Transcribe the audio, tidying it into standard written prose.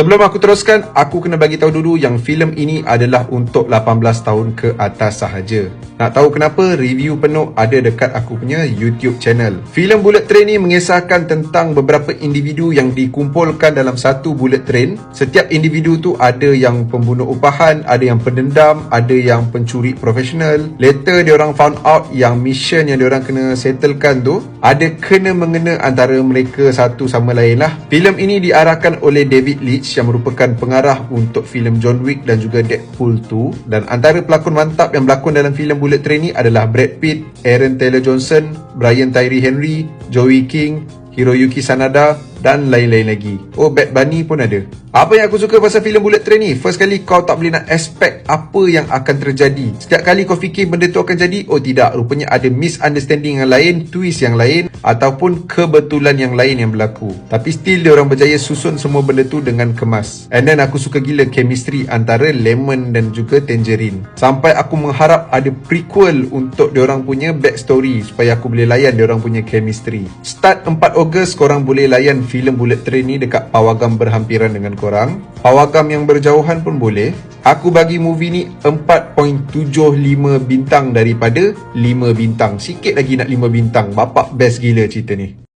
Sebelum aku teruskan, aku kena bagi tahu dulu yang filem ini adalah untuk 18 tahun ke atas sahaja. Nak tahu kenapa? Review penuh ada dekat aku punya YouTube channel. Filem Bullet Train ni mengisahkan tentang beberapa individu yang dikumpulkan dalam satu bullet train. Setiap individu tu ada yang pembunuh upahan, ada yang pendendam, ada yang pencuri profesional. Later diorang found out yang mission yang diorang kena settlekan tu ada kena mengena antara mereka satu sama lain lah. Filem ini diarahkan oleh David Leitch yang merupakan pengarah untuk filem John Wick dan juga Deadpool 2. Dan antara pelakon mantap yang berlakon dalam filem Bullet Train ni adalah Brad Pitt, Aaron Taylor Johnson, Brian Tyree Henry, Joey King, Hiroyuki Sanada dan lain-lain lagi. Oh, Bad Bunny pun ada. Apa yang aku suka pasal filem Bullet Train ni? First kali kau tak boleh nak expect apa yang akan terjadi. Setiap kali kau fikir benda tu akan jadi, oh tidak, rupanya ada misunderstanding yang lain, twist yang lain ataupun kebetulan yang lain yang berlaku. Tapi still dia orang berjaya susun semua benda tu dengan kemas. And then aku suka gila chemistry antara Lemon dan juga Tangerine. Sampai aku mengharap ada prequel untuk dia orang punya backstory supaya aku boleh layan dia orang punya chemistry. Start 4 Ogos korang boleh layan filem Bullet Train ni dekat pawagam berhampiran dengan korang. Pawagam yang berjauhan pun boleh. Aku bagi movie ni 4.75 bintang daripada 5 bintang. Sikit lagi nak 5 bintang. Bapak best gila cerita ni.